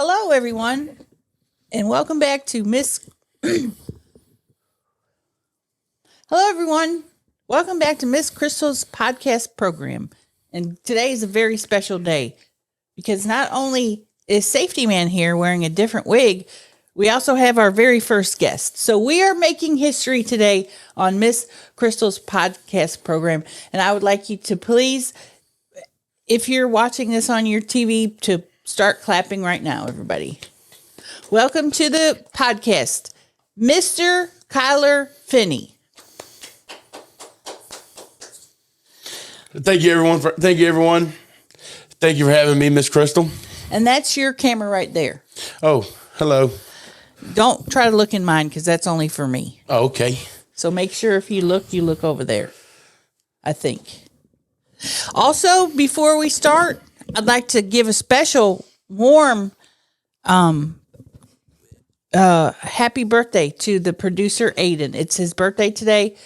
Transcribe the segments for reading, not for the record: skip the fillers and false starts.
Hello, everyone, and welcome back to Miss. Hello, everyone. Welcome back to Miss Crystal's podcast program. And today is a very special day because not only is Safety Man here wearing a different wig, we also have our very first guest. So we are making history today on Miss Crystal's podcast program. And I would like you to please, if you're watching this on your TV, to start clapping right now, everybody. Welcome to the podcast, Mr. Kyler Finney. Thank you, everyone. Thank you for having me, Miss Crystal. And that's your camera right there. Oh, hello. Don't try to look in mine because that's only for me. Oh, okay. So make sure if you look over there, I think. Also, before we start, I'd like to give a special warm happy birthday to the producer, Aiden. It's his birthday today.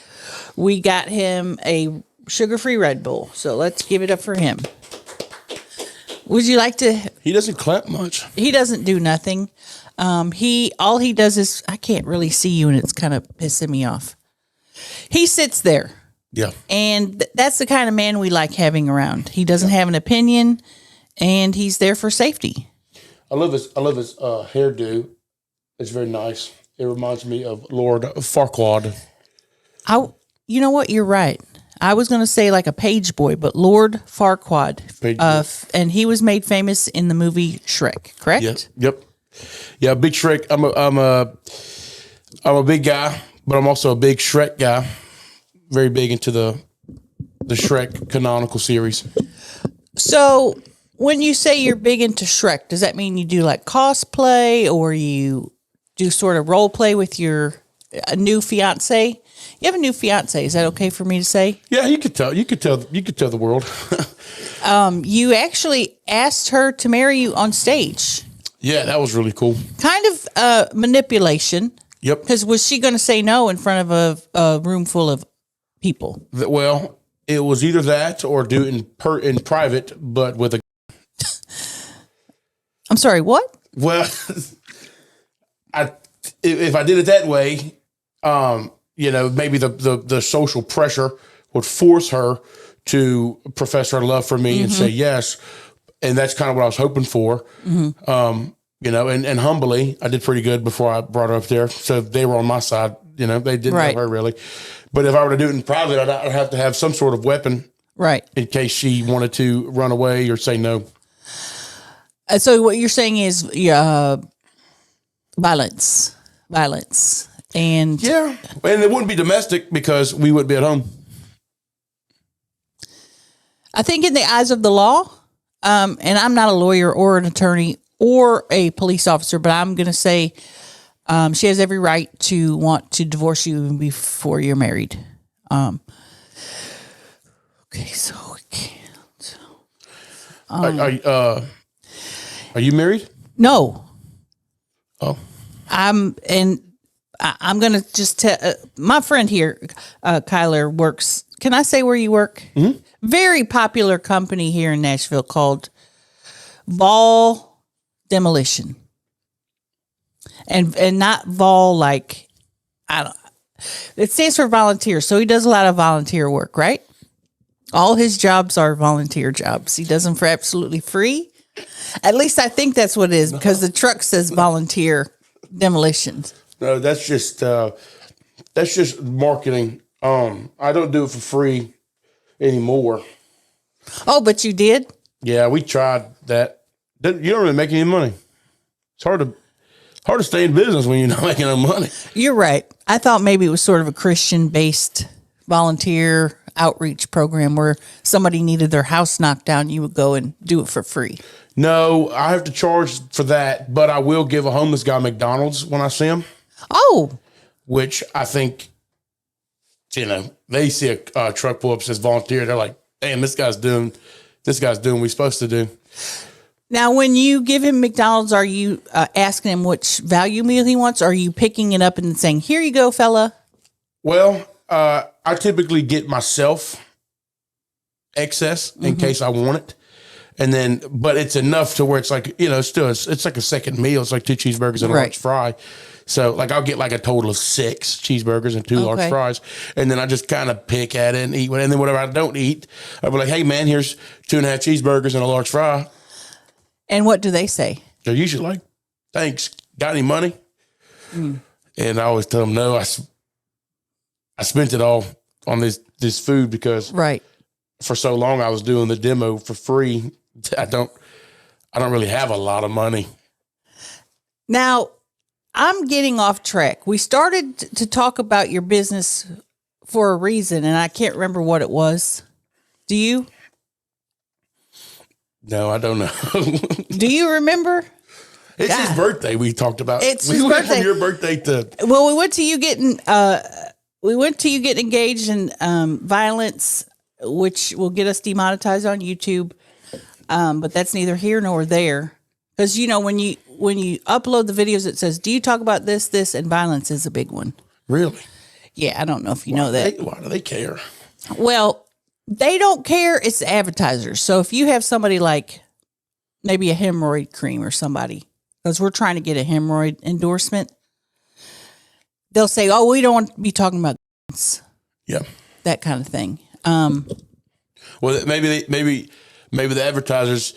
We got him a sugar-free Red Bull. So let's give it up for him. Would you like to? He doesn't clap much. He doesn't do nothing. All he does is, I can't really see you and it's kind of pissing me off. He sits there. Yeah. And that's the kind of man we like having around. He doesn't have an opinion and he's there for safety. I love his hairdo. It's very nice. It reminds me of Lord Farquaad. You know what? You're right. I was going to say like a page boy, but Lord Farquaad. And he was made famous in the movie Shrek, correct? Yep. Yeah, big Shrek. I'm a big guy, but I'm also a big Shrek guy. Very big into the Shrek canonical series. So when you say you're big into Shrek, does that mean you do like cosplay or you do sort of role play with your new fiance? You have a new fiance. Is that okay for me to say? Yeah, you could tell the world. You actually asked her to marry you on stage. Yeah, that was really cool. Kind of manipulation. Yep. Because was she going to say no in front of a room full of people? Well, it was either that or do it in private, but with a. I'm sorry, what? Well, if I did it that way, maybe the social pressure would force her to profess her love for me and say yes. And that's kind of what I was hoping for. Mm-hmm. And humbly, I did pretty good before I brought her up there. So they were on my side. They didn't have her really. But if I were to do it in private, I'd have to have some sort of weapon. Right. In case she wanted to run away or say no. So what you're saying is violence. And yeah. And it wouldn't be domestic because we wouldn't be at home. I think in the eyes of the law, and I'm not a lawyer or an attorney or a police officer, but I'm going to say she has every right to want to divorce you even before you're married. Okay, so we can't. Are you married? No. Oh. I'm going to just tell my friend here, Kyler, works. Can I say where you work? Mm-hmm. Very popular company here in Nashville called Vol Demolition. And not Vol like, it stands for volunteer. So he does a lot of volunteer work, right? All his jobs are volunteer jobs. He does them for absolutely free. At least I think that's what it is because the truck says volunteer demolitions. No, that's just marketing. I don't do it for free anymore. Oh, but you did? Yeah, we tried that. You don't really make any money. It's hard to stay in business when you're not making no money. You're right. I thought maybe it was sort of a Christian-based volunteer outreach program where somebody needed their house knocked down. You would go and do it for free. No, I have to charge for that, but I will give a homeless guy McDonald's when I see him. Oh. Which I think, they see a truck pull up says volunteer. They're like, damn, this guy's doing what he's supposed to do. Now, when you give him McDonald's, are you asking him which value meal he wants? Or are you picking it up and saying, here you go, fella? Well, I typically get myself excess in case I want it. And then, but it's enough to where it's like, it's like a second meal. It's like 2 cheeseburgers and a large fry. So like I'll get like a total of 6 cheeseburgers and 2 large fries. And then I just kind of pick at it and eat. And then whatever I don't eat, I'll be like, hey man, here's 2.5 cheeseburgers and a large fry. And what do they say? They're usually like, thanks. Got any money? And I always tell them, no, I spent it all on this food because for so long I was doing the demo for free. I don't really have a lot of money. Now, I'm getting off track. We started to talk about your business for a reason, and I can't remember what it was. Do you? No, I don't know. Do you remember? It's his birthday we talked about. We went from your birthday to... Well, we went to you getting engaged in violence, which will get us demonetized on YouTube. But that's neither here nor there. Because, when you upload the videos, it says, do you talk about this, and violence is a big one. Really? Yeah, I don't know if you know that. Why do they care? Well, they don't care. It's the advertisers. So if you have somebody like maybe a hemorrhoid cream or somebody, because we're trying to get a hemorrhoid endorsement, they'll say, oh, we don't want to be talking about that kind of thing. Well, maybe the advertisers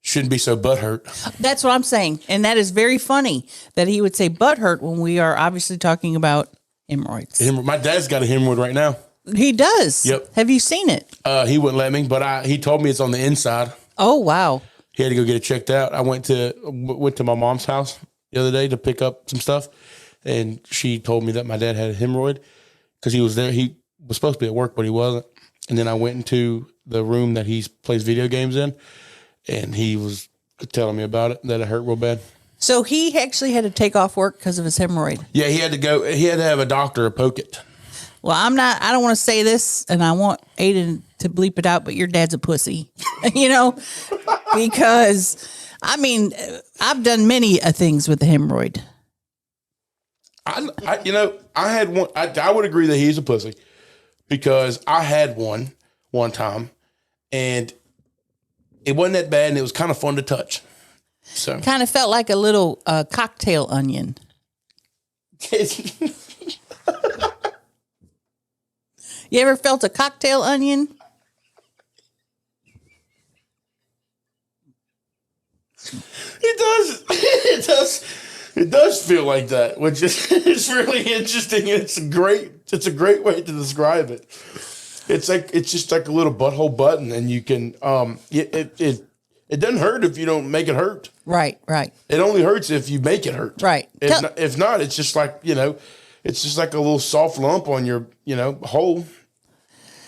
shouldn't be so butthurt. That's what I'm saying. And that is very funny that he would say butthurt when we are obviously talking about hemorrhoids. My dad's got a hemorrhoid right now. He does? Yep. Have you seen it? He wouldn't let me, but he told me it's on the inside. Oh, wow. He had to go get it checked out. I went to my mom's house the other day to pick up some stuff, and she told me that my dad had a hemorrhoid because he was there. He was supposed to be at work, but he wasn't. And then I went into the room that he plays video games in, and he was telling me about it, that it hurt real bad. So he actually had to take off work because of his hemorrhoid. Yeah, he had to have a doctor poke it. Well, I don't want to say this, and I want Aiden to bleep it out, but your dad's a pussy, because I've done many things with the hemorrhoid. I had one. I would agree that he's a pussy because I had one time, and it wasn't that bad, and it was kind of fun to touch. So kind of felt like a little cocktail onion. You ever felt a cocktail onion? It does feel like that, which is it's really interesting. It's a great way to describe it. It's just like a little butthole button, and you can it doesn't hurt if you don't make it hurt. Right. It only hurts if you make it hurt. Right. If not, it's just like it's just like a little soft lump on your hole.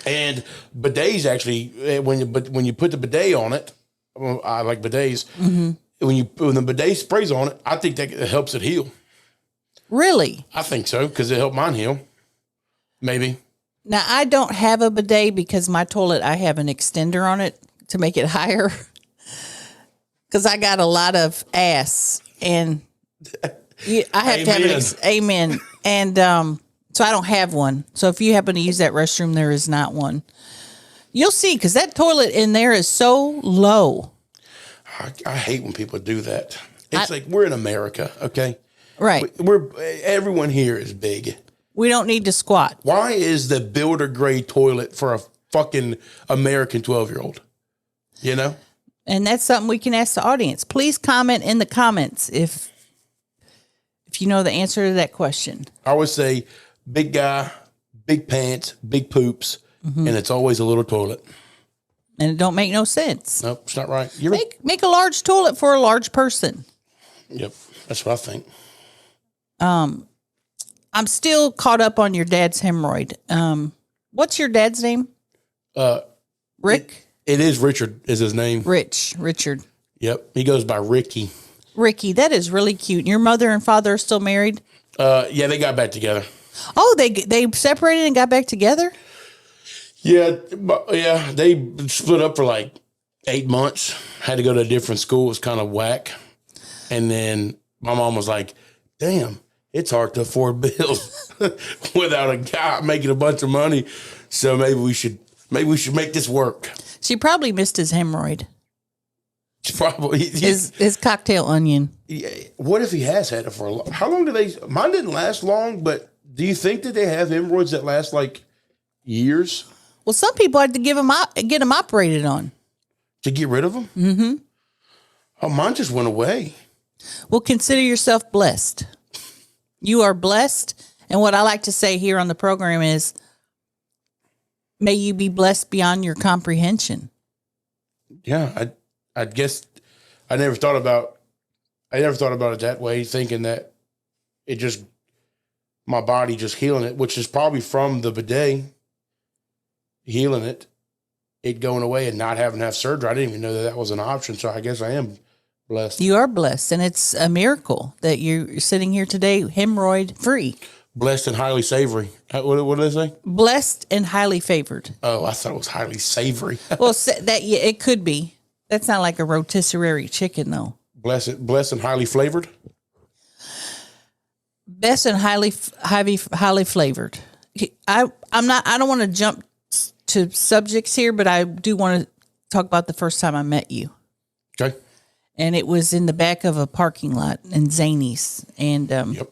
And bidets actually, when you put the bidet on it, I like bidets. Mm-hmm. When the bidet sprays on it, I think that it helps it heal. Really? I think so, because it helped mine heal. Maybe. Now, I don't have a bidet because my toilet, I have an extender on it to make it higher. Because I got a lot of ass, and I have to have amen. And so I don't have one. So if you happen to use that restroom, there is not one. You'll see, because that toilet in there is so low. I hate when people do that. It's like we're in America, okay? Right. Everyone here is big. We don't need to squat. Why is the builder grade toilet for a fucking American 12-year-old? And that's something we can ask the audience. Please comment in the comments if you know the answer to that question. I always say big guy, big pants, big poops, and it's always a little toilet. And it don't make no sense. Nope, it's not right. Make a large toilet for a large person. Yep, that's what I think. I'm still caught up on your dad's hemorrhoid. What's your dad's name? Rick? It is Richard is his name. Richard. Yep, he goes by Ricky. Ricky, that is really cute. Your mother and father are still married? Yeah, they got back together. Oh, they separated and got back together? Yeah, they split up for like 8 months. Had to go to a different school. It was kind of whack. And then my mom was like, damn, it's hard to afford bills without a guy making a bunch of money. So maybe we should make this work. She probably missed his hemorrhoid. It's probably His cocktail onion. What if he has had it for a long? How long do they? Mine didn't last long, but do you think that they have hemorrhoids that last like years Well, some people had to get them operated on. to get rid of them? Mm-hmm. Oh, mine just went away. Well, consider yourself blessed. You are blessed. And what I like to say here on the program is, may you be blessed beyond your comprehension. Yeah, I guess I never thought about it that way, thinking that it just my body just healing it, which is probably from the bidet healing it going away and not having to have surgery. I didn't even know that was an option. So I guess I am blessed. You are blessed, and it's a miracle that you're sitting here today, hemorrhoid free. Blessed and highly savory. What did they say? Blessed and highly favored. Oh, I thought it was highly savory. Well, it could be. That's not like a rotisserie chicken, though. Blessed and highly flavored. Best and highly flavored. I don't want to jump to subjects here, but I do want to talk about the first time I met you. Okay. And it was in the back of a parking lot in Zany's, and Yep.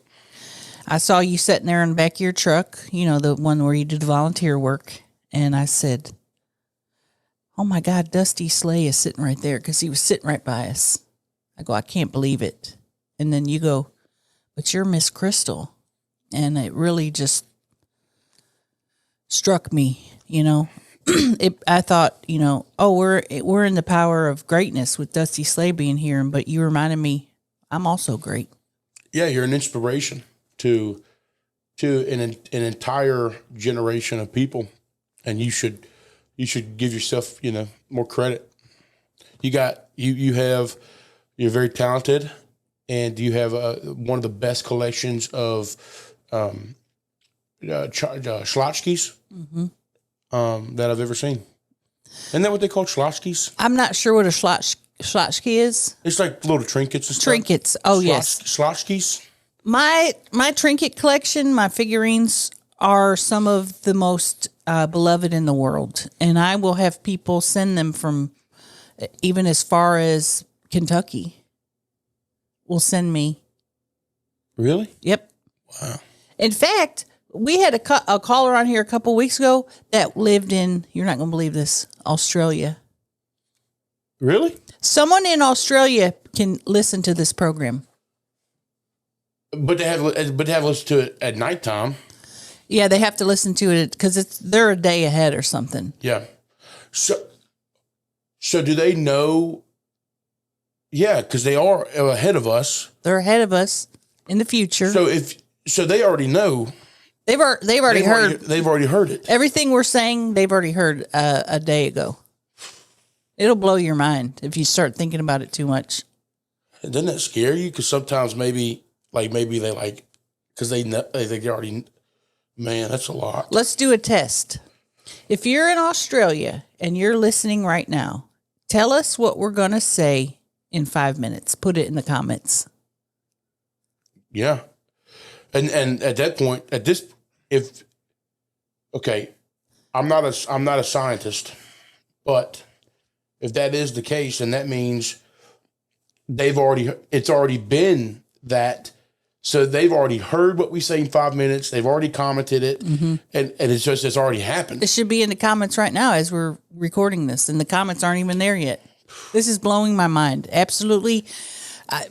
I saw you sitting there in the back of your truck, you know, the one where you did volunteer work. And I said, oh my God, Dusty Slay is sitting right there, because he was sitting right by us. I go, I can't believe it. And then you go, but you're Miss Crystal. And it really just struck me, you know. I thought, you know, oh, we're in the power of greatness with Dusty Slay being here. But you reminded me, I'm also great. Yeah, you're an inspiration to an entire generation of people, and you should give yourself, you know, more credit. You're very talented, and you have one of the best collections of tchotchkes that I've ever seen. Isn't that what they call tchotchkes? I'm not sure what a tchotchke is. It's like little trinkets and stuff. Trinkets. Oh, yes. Tchotchkes. My trinket collection, my figurines are some of the most beloved in the world. And I will have people send them from even as far as Kentucky. Will send me. Really? Yep. Wow. In fact, we had a caller on here a couple weeks ago that lived in, you're not going to believe this, Australia. Really? Someone in Australia can listen to this program. But they have listened to it at nighttime. Yeah, they have to listen to it because they're a day ahead or something. Yeah. So do they know? Yeah, because they are ahead of us. They're ahead of us in the future. So they already know. They've already heard. They've already heard it. Everything we're saying, they've already heard a day ago. It'll blow your mind if you start thinking about it too much. Doesn't that scare you? Because sometimes maybe they because they know, they already. Man, that's a lot. Let's do a test. If you're in Australia and you're listening right now, tell us what we're going to say in 5 minutes. Put it in the comments. Yeah. And at that point, I'm not a scientist, but if that is the case, then that means it's already been that. So they've already heard what we say in 5 minutes. They've already commented it, and it's already happened. It should be in the comments right now as we're recording this, and the comments aren't even there yet. This is blowing my mind. Absolutely.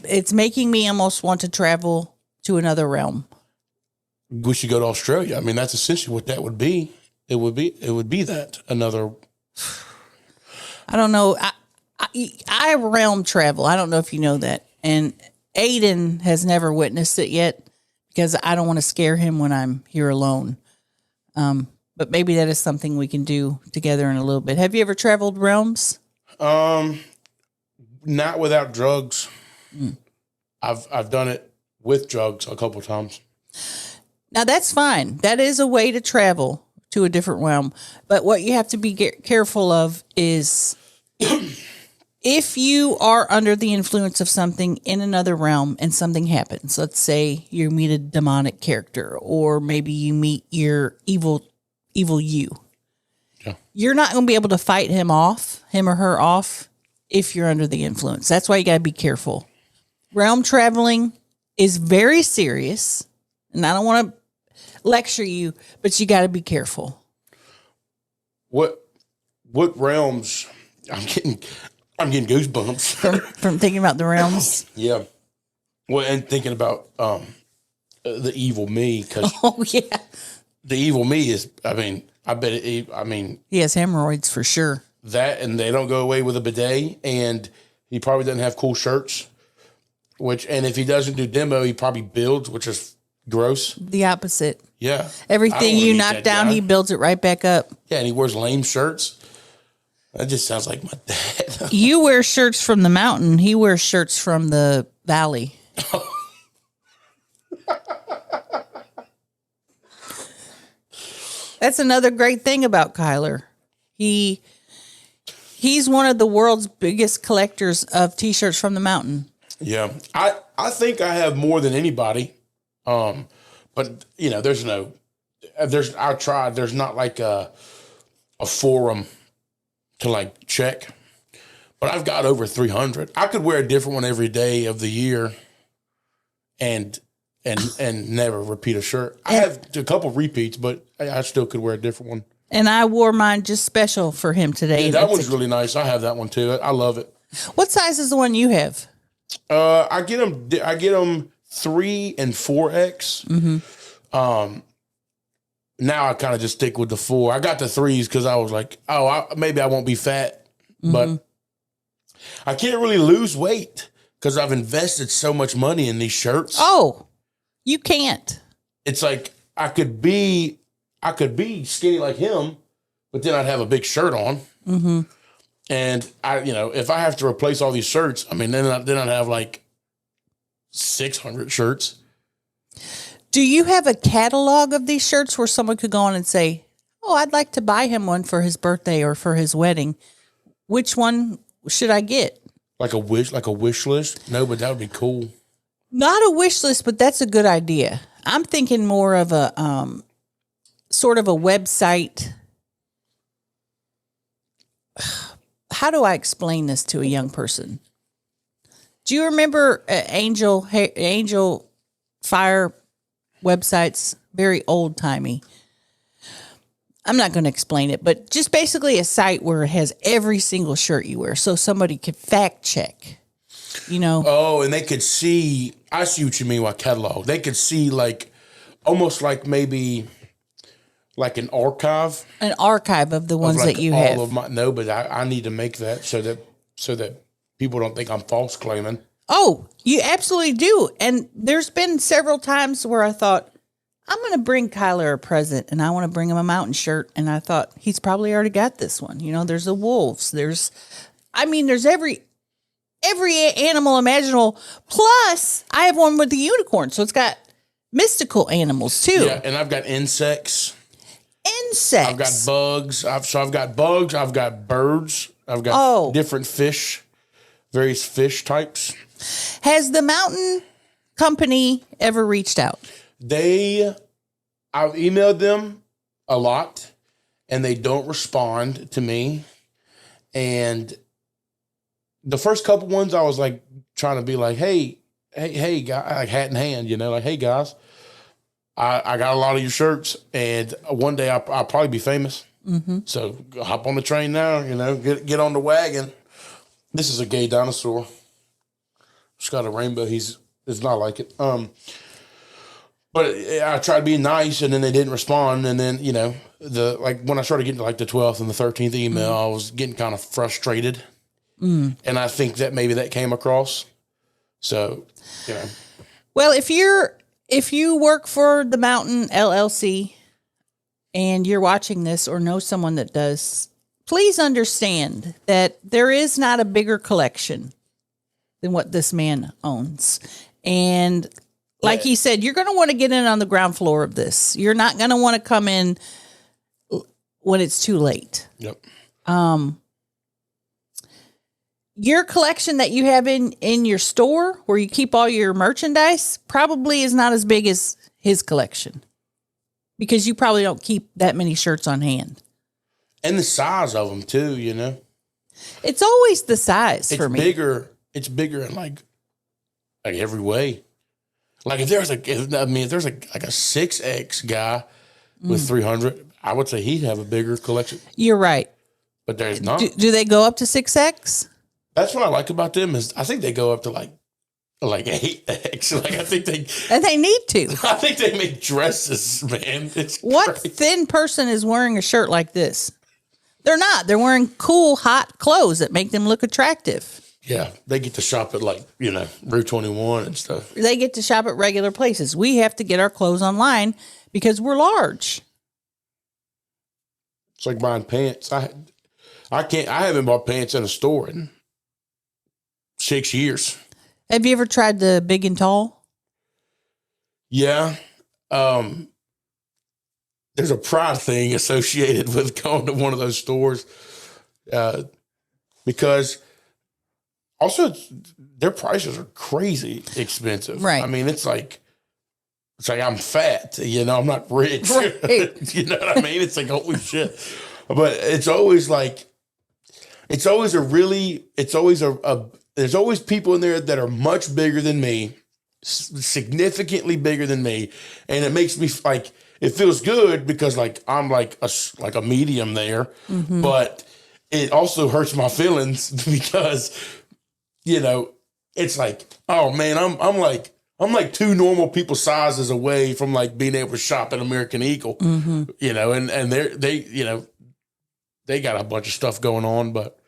It's making me almost want to travel to another realm. We should go to Australia. I mean, that's essentially what that would be. It would be that another. I don't know. I realm travel. I don't know if you know that. And Aiden has never witnessed it yet because I don't want to scare him when I'm here alone. But maybe that is something we can do together in a little bit. Have you ever traveled realms? Not without drugs. I've done it with drugs a couple of times. Now that's fine. That is a way to travel to a different realm. But what you have to be careful of is if you are under the influence of something in another realm and something happens, let's say you meet a demonic character or maybe you meet your evil you. Yeah. You're not going to be able to fight him or her off if you're under the influence. That's why you got to be careful. Realm traveling is very serious, and I don't want to lecture you, but you got to be careful. What realms? I'm getting goosebumps from thinking about the realms. Yeah. Well, and thinking about the evil me, because Oh yeah, the evil me is. I mean, I bet it. he has hemorrhoids for sure. That, and they don't go away with a bidet, and he probably doesn't have cool shirts. And if he doesn't do demo, he probably builds, which is gross. The opposite. Yeah. Everything you knock down, he builds it right back up. Yeah, and he wears lame shirts. That just sounds like my dad. You wear shirts from the mountain. He wears shirts from the valley. That's another great thing about Kyler. He's one of the world's biggest collectors of T-shirts from the mountain. Yeah, I think I have more than anybody, but I tried. There's not like a forum to like check, but I've got over 300. I could wear a different one every day of the year, and never repeat a shirt. I have a couple repeats, but I still could wear a different one. And I wore mine just special for him today. Yeah, that one's really nice. I have that one too. I love it. What size is the one you have? I get them 3 and 4X. Mm-hmm. Now I kind of just stick with the 4. I got the 3s because I was like, maybe I won't be fat, but I can't really lose weight because I've invested so much money in these shirts. Oh, you can't. It's like I could be skinny like him, but then I'd have a big shirt on. Mm-hmm. And if I have to replace all these shirts, I mean, then I'd have like 600 shirts. Do you have a catalog of these shirts where someone could go on and say, "Oh, I'd like to buy him one for his birthday or for his wedding. Which one should I get?" Like a wish list? No, but that would be cool. Not a wish list, but that's a good idea. I'm thinking more of a sort of a website. How do I explain this to a young person? Do you remember Angel Fire websites? Very old timey. I'm not going to explain it, but just basically a site where it has every single shirt you wear, so somebody could fact check. Oh, and they could see. I see what you mean by catalog. They could see almost like maybe like an archive. An archive of the ones that you have. No, but I need to make that so that people don't think I'm false claiming. Oh, you absolutely do. And there's been several times where I thought, I'm going to bring Kyler a present, and I want to bring him a mountain shirt. And I thought, he's probably already got this one. There's the wolves. There's every animal imaginable. Plus, I have one with the unicorn. So it's got mystical animals, too. Yeah, and I've got insects. Insects. I've got bugs. I've got bugs. I've got birds. I've got different fish, various fish types. Has the mountain company ever reached out? I've emailed them a lot, and they don't respond to me. And the first couple ones, I was like trying to be like, hey, guys, like hat in hand, like, hey guys, I got a lot of your shirts, and one day I'll probably be famous. Mm-hmm. So hop on the train now, get on the wagon. This is a gay dinosaur. It's got a rainbow. It's not like it. But I tried being nice, and then they didn't respond. And then, when I started getting to the 12th and the 13th email, I was getting kind of frustrated. And I think that maybe that came across. So, Well, if you work for the Mountain LLC and you're watching this or know someone that does, please understand that there is not a bigger collection than what this man owns. And like he said, you're going to want to get in on the ground floor of this. You're not going to want to come in when it's too late. Yep. Your collection that you have in your store where you keep all your merchandise probably is not as big as his collection because you probably don't keep that many shirts on hand. And the size of them too, It's always the size It's for me. bigger. It's bigger in like every way. Like if there's like a 6X guy with 300, I would say he'd have a bigger collection. You're right. But there's not. Do they go up to 6X? That's what I like about them is I think they go up to like 8X. Like I think And they need to. I think they make dresses, man. It's What crazy. thin person is wearing a shirt like this? They're not. They're wearing cool, hot clothes that make them look attractive. Yeah, they get to shop at like, Route 21 and stuff. They get to shop at regular places. We have to get our clothes online because we're large. It's like buying pants. I haven't bought pants in a store in 6 years. Have you ever tried the big and tall? Yeah. There's a pride thing associated with going to one of those stores. Because also their prices are crazy expensive. Right. I mean, it's like I'm fat, I'm not rich. Right. You know what I mean? It's like, holy shit. But it's always like, there's always people in there that are much bigger than me, significantly bigger than me. And it makes me like, it feels good because like, I'm like a medium there, Mm-hmm. but it also hurts my feelings because, it's like, oh man, I'm like 2 normal people sizes away from like being able to shop at American Eagle, Mm-hmm. and they got a bunch of stuff going on, but.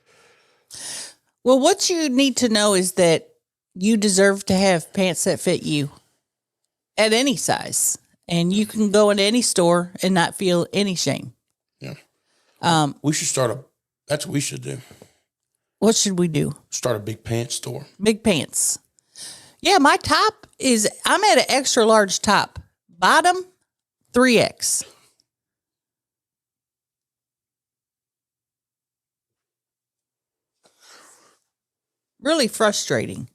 Well, what you need to know is that you deserve to have pants that fit you at any size. And you can go into any store and not feel any shame. Yeah. We should that's what we should do. What should we do? Start a big pants store. Big pants. Yeah, my top I'm at an extra large top. Bottom, 3X. Really frustrating.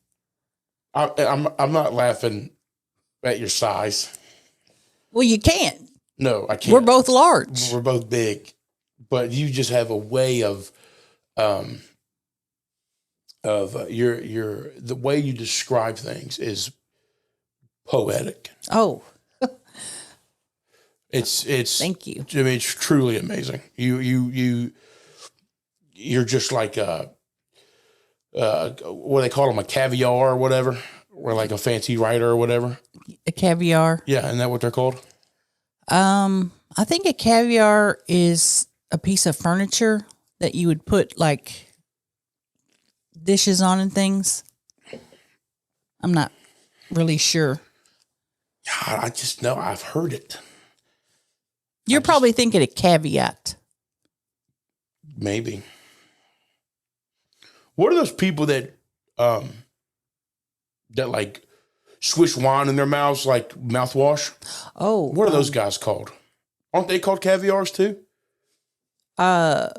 I'm not laughing at your size. Well, you can't. No, I can't. We're both large. We're both big, but you just have a way of the way you describe things is poetic. Oh, It's thank you. I mean, it's truly amazing. You're just like what do they call them, a caviar or whatever, or like a fancy writer or whatever. A caviar. Yeah, isn't that what they're called? I think a caviar is a piece of furniture that you would put like dishes on and things. I'm not really sure. God, I just know I've heard it. You're probably thinking a caveat. Maybe. What are those people that like swish wine in their mouths like mouthwash? Oh, What are those guys called? Aren't they called caviars too? You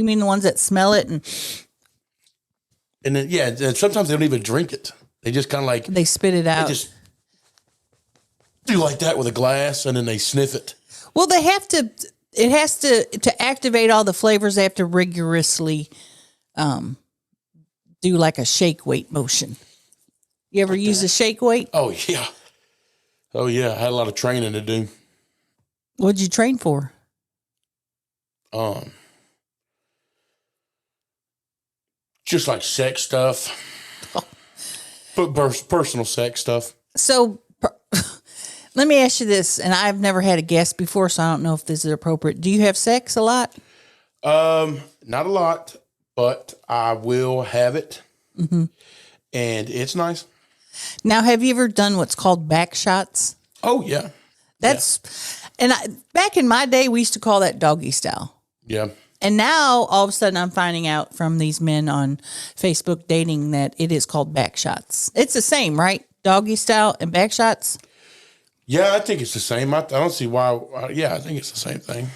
mean the ones that smell it and And then sometimes they don't even drink it. They just kind of like they spit it they out? just do like that with a glass, and then they sniff it. Well, they have to. It has to activate all the flavors. They have to rigorously do like a shake weight motion. You ever use a shake weight? Oh yeah, I had a lot of training to do. What'd you train for? Just like sex stuff, but personal sex stuff. So let me ask you this, and I've never had a guest before, so I don't know if this is appropriate. Do you have sex a lot? Not a lot, but I will have it, and it's nice. Now, have you ever done what's called back shots? Oh yeah, And back in my day, we used to call that doggy style. yeah. And now, all of a sudden, I'm finding out from these men on Facebook dating that it is called back shots. It's the same, right? Doggy style and back shots? Yeah, I think it's the same. I don't see why. I think it's the same thing.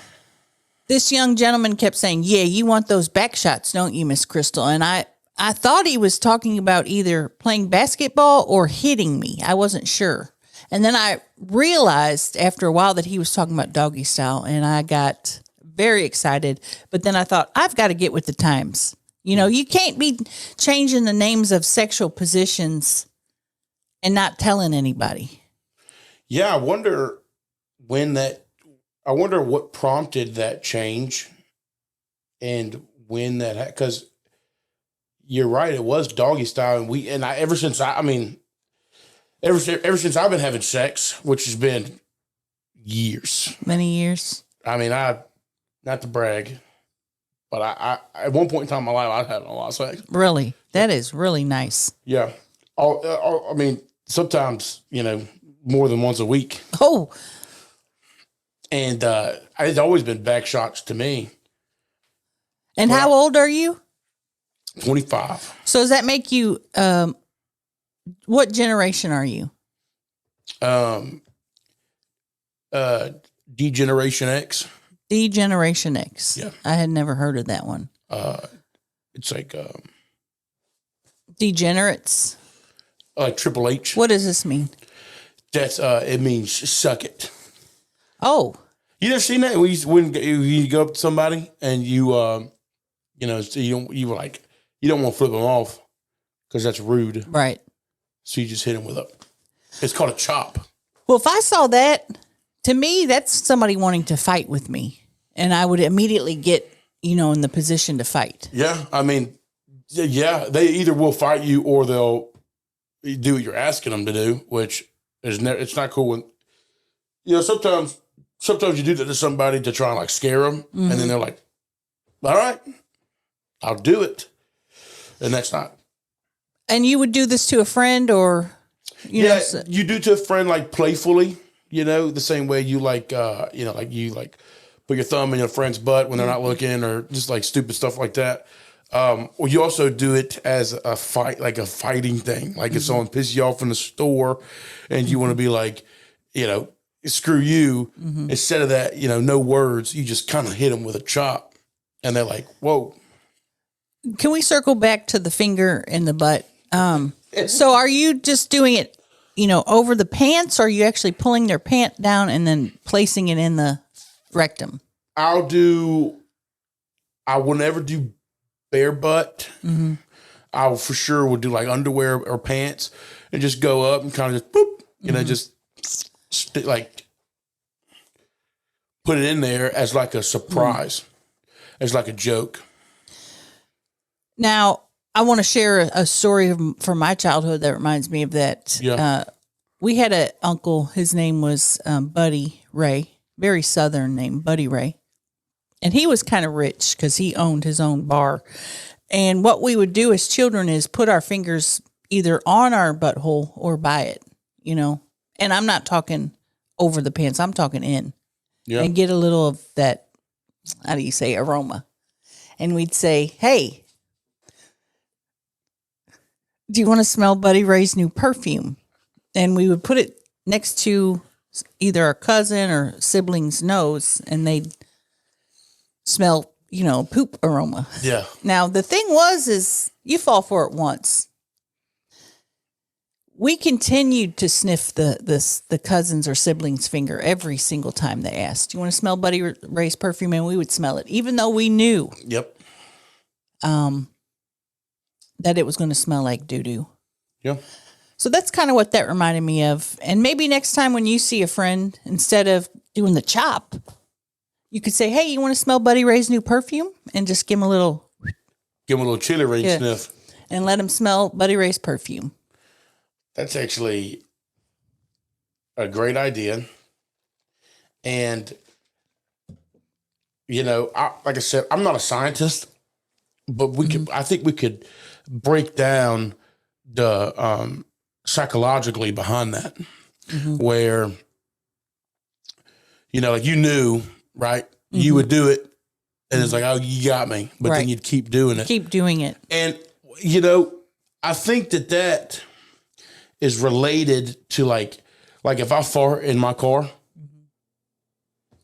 This young gentleman kept saying, yeah, you want those back shots, don't you, Miss Crystal? And I thought he was talking about either playing basketball or hitting me. I wasn't sure. And then I realized after a while that he was talking about doggy style, and I got very excited. But then I thought, I've got to get with the times. You know, you can't be changing the names of sexual positions and not telling anybody. Yeah, I wonder what prompted that change and when that, because you're right, it was doggy style. And ever since I've been having sex, which has been years. Many years. I mean, not to brag, but I at one point in time in my life, I was having a lot of sex. Really? That is really nice. Yeah. I mean, sometimes, more than once a week. Oh. And it's always been back shots to me. And how old are you? 25. So does that make you, what generation are you? D-Generation X. D-Generation X. Yeah. I had never heard of that one. It's like Degenerates. Triple H. What does this mean? That's it means suck it. Oh. You never seen that? When you go up to somebody and you don't want to flip them off because that's rude. Right. So you just hit them it's called a chop. Well, if I saw that, to me, that's somebody wanting to fight with me. And I would immediately get, in the position to fight. Yeah. I mean, yeah, they either will fight you or they'll do what you're asking them to do, which is it's not cool when, sometimes you do that to somebody to try and scare them. Mm-hmm. And then they're like, all right, I'll do it. And that's not. And you would do this to a friend or, you do to a friend, playfully, the same way you put your thumb in your friend's butt when they're not looking or just stupid stuff like that. Or you also do it as a fight, a fighting thing. If someone pisses you off in the store and you want to be screw you, instead of that, no words, you just kind of hit them with a chop and they're like, whoa. Can we circle back to the finger in the butt? So are you just doing it, over the pants, or are you actually pulling their pant down and then placing it in the rectum? I will never do bare butt. Mm-hmm. I for sure would do underwear or pants and just go up and kind of just boop, just put it in there as a surprise, as a joke. Now, I want to share a story from my childhood that reminds me of that. Yeah. We had an uncle. His name was Buddy Ray, very Southern name, Buddy Ray. And he was kind of rich because he owned his own bar. And what we would do as children is put our fingers either on our butthole or by it, And I'm not talking over the pants. I'm talking in. Yeah. And get a little of that, how do you say, aroma. And we'd say, hey, do you want to smell Buddy Ray's new perfume? And we would put it next to either our cousin or sibling's nose, and they'd smell, poop aroma. Yeah. Now, the thing is you fall for it once. We continued to sniff the cousin's or sibling's finger every single time they asked, do you want to smell Buddy Ray's perfume? And we would smell it, even though we knew. Yep. That it was going to smell like doo-doo. Yeah. So that's kind of what that reminded me of. And maybe next time when you see a friend, instead of doing the chop, you could say, hey, you want to smell Buddy Ray's new perfume? And just give him a little chili ring sniff. And let him smell Buddy Ray's perfume. That's actually a great idea. And, like I said, I'm not a scientist, but I think we could break down the psychologically behind that, where you knew, right? You would do it, and it's like, oh, you got me, but then you'd keep doing it, and I think that is related to like if I fart in my car,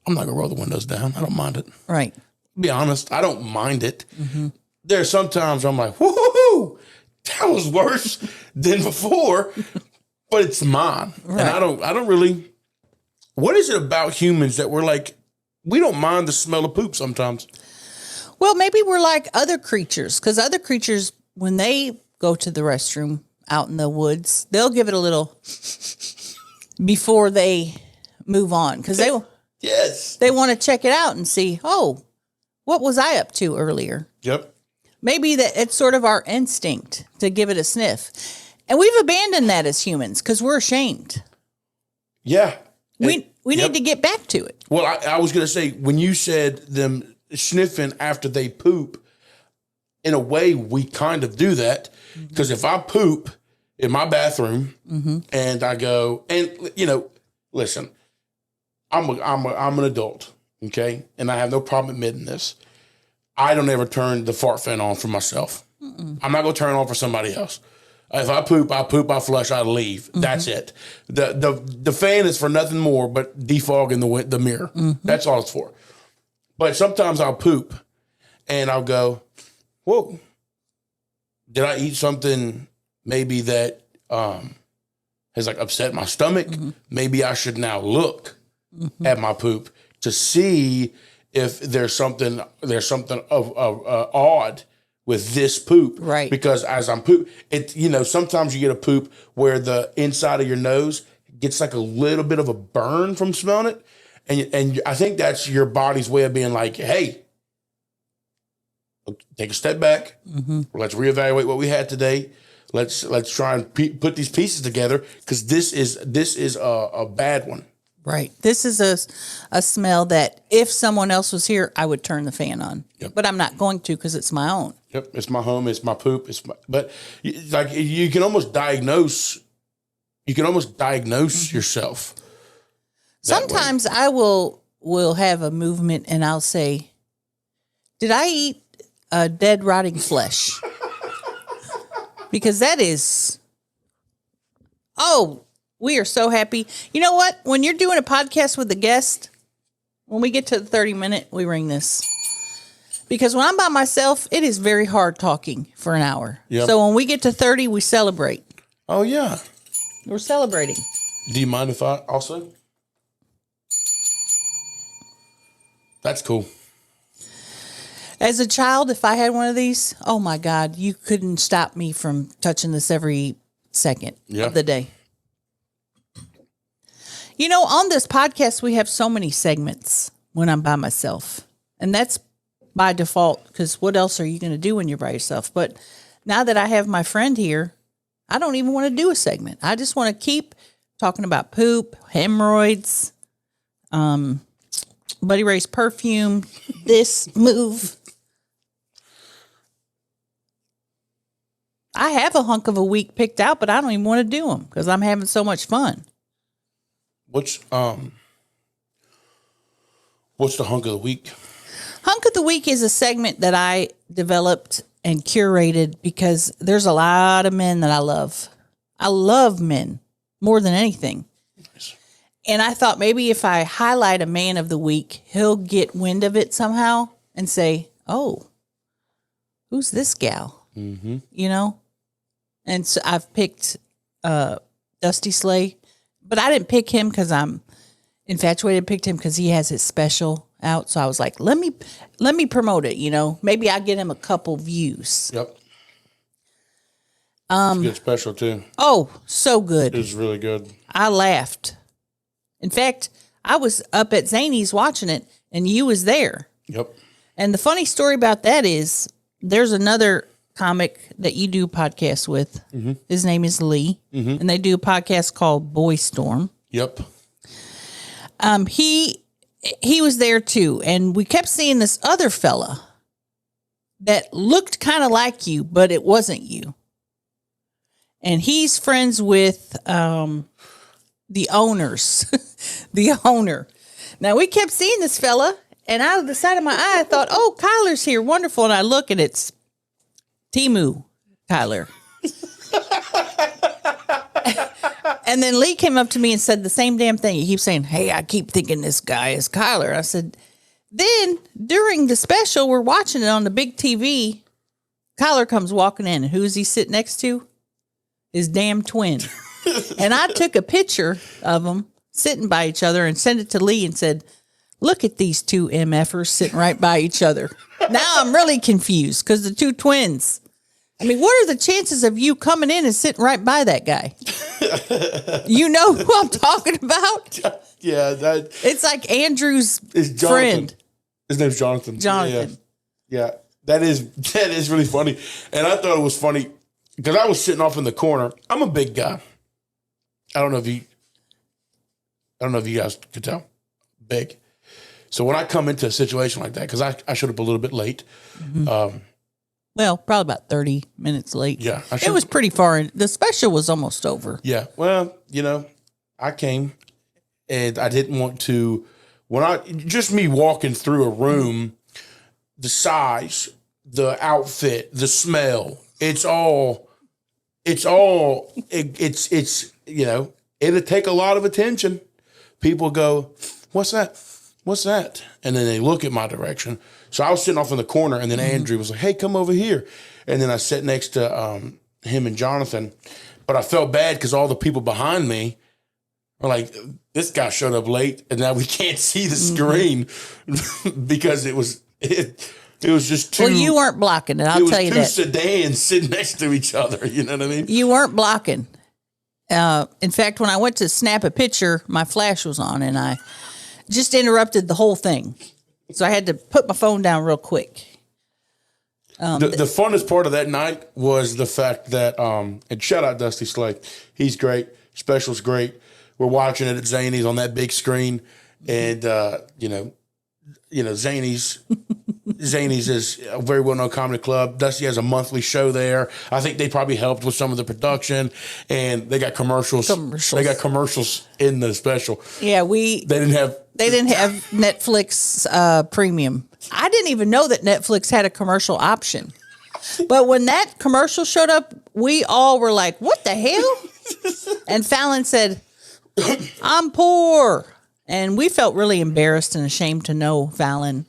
I'm not gonna roll the windows down. I don't mind it. Right. Be honest, I don't mind it. There are some times I'm like, whoo, that was worse than before, but it's mine. Right. And I don't really, what is it about humans that we're We don't mind the smell of poop sometimes. Well, maybe we're like other creatures, because other creatures, when they go to the restroom out in the woods, they'll give it a little before they move on, because they want to check it out and see, oh, what was I up to earlier? Yep. Maybe that it's sort of our instinct to give it a sniff. And we've abandoned that as humans because we're ashamed. Yeah. We need to get back to it. Well, I was going to say, when you said them sniffing after they poop, in a way, we kind of do that. Because if I poop in my bathroom and I go, and, listen, I'm an adult, okay? And I have no problem admitting this. I don't ever turn the fart fan on for myself. I'm not going to turn it on for somebody else. If I poop, I flush, I leave. That's it. The fan is for nothing more but defogging the mirror. That's all it's for. But sometimes I'll poop and I'll go, whoa, did I eat something maybe that has like upset my stomach? Maybe I should now look at my poop to see if there's something of odd with this poop. Right. Because as I'm poop, sometimes you get a poop where the inside of your nose gets like a little bit of a burn from smelling it. And I think that's your body's way of being like, hey, take a step back. Let's reevaluate what we had today. Let's try and put these pieces together, because this is a bad one. Right. This is a smell that if someone else was here, I would turn the fan on. Yep. But I'm not going to, because it's my own. Yep. It's my home. It's my poop. But like you can almost diagnose yourself. Sometimes I will have a movement and I'll say, did I eat dead rotting flesh? Because that is, we are so happy. You know what? When you're doing a podcast with a guest, when we get to the 30-minute, we ring this. Because when I'm by myself, it is very hard talking for an hour. Yep. So when we get to 30, we celebrate. Oh, yeah. We're celebrating. Do you mind if I also? That's cool. As a child, if I had one of these, oh my God, you couldn't stop me from touching this every second of the day. On this podcast, we have so many segments when I'm by myself. And that's by default, because what else are you going to do when you're by yourself? But now that I have my friend here, I don't even want to do a segment. I just want to keep talking about poop, hemorrhoids, Buddy Ray's perfume, this move. I have a hunk of a week picked out, but I don't even want to do them because I'm having so much fun. What's the hunk of the week? Hunk of the week is a segment that I developed and curated because there's a lot of men that I love. I love men more than anything. Nice. And I thought maybe if I highlight a man of the week, he'll get wind of it somehow and say, oh, who's this gal? Mm-hmm. And so I've picked Dusty Slay, but I didn't pick him because I'm infatuated. I picked him because he has his special out. So I was like, let me promote it. Maybe I get him a couple views. Yep. It's a good special too. Oh, so good. It was really good. I laughed. In fact, I was up at Zany's watching it, and you was there. Yep. And the funny story about that is there's another comic that you do podcasts with. Mm-hmm. His name is Lee, and they do a podcast called Boy Storm. Yep. He was there too, and we kept seeing this other fella that looked kind of like you, but it wasn't you. And he's friends with the owners, the owner. Now, we kept seeing this fella, and out of the side of my eye, I thought, oh, Kyler's here. Wonderful. And I look, and it's Timu Kyler. And then Lee came up to me and said the same damn thing. He keeps saying, hey, I keep thinking this guy is Kyler. I said, then during the special, we're watching it on the big TV. Kyler comes walking in, and who's he sitting next to? His damn twin. And I took a picture of them sitting by each other and sent it to Lee and said, Look at these two MFers sitting right by each other. Now I'm really confused because the two twins. I mean, what are the chances of you coming in and sitting right by that guy? You know who I'm talking about? Yeah, It's like Andrew's is friend. His name's Jonathan. Jonathan. Yeah. That is really funny. And I thought it was funny because I was sitting off in the corner. I'm a big guy. I don't know if you guys could tell. Big. So when I come into a situation like that, because I showed up a little bit late. Mm-hmm. Well, probably about 30 minutes late. Yeah. It was pretty far in. The special was almost over. Yeah. Well, I came and I didn't want to, just me walking through a room, the size, the outfit, the smell, it'll take a lot of attention. People go, what's that? What's that? And then they look at my direction. So I was sitting off in the corner, and then Andrew was like, hey, come over here. And then I sat next to him and Jonathan. But I felt bad because all the people behind me are like, this guy showed up late, and now we can't see the screen because it was just two. Well, you weren't blocking it, I'll tell you that. Two sedans sitting next to each other, you know what I mean? You weren't blocking. In fact, when I went to snap a picture, my flash was on, and I just interrupted the whole thing. So I had to put my phone down real quick. The funnest part of that night was the fact that, and shout out Dusty Slay. He's great. Special's great. We're watching it at Zany's on that big screen. And, Zany's is a very well-known comedy club. Dusty has a monthly show there. I think they probably helped with some of the production, and they got commercials. They got commercials in the special. Yeah, they didn't have Netflix premium. I didn't even know that Netflix had a commercial option. But when that commercial showed up, we all were like, what the hell? And Fallon said, I'm poor. And we felt really embarrassed and ashamed to know Fallon.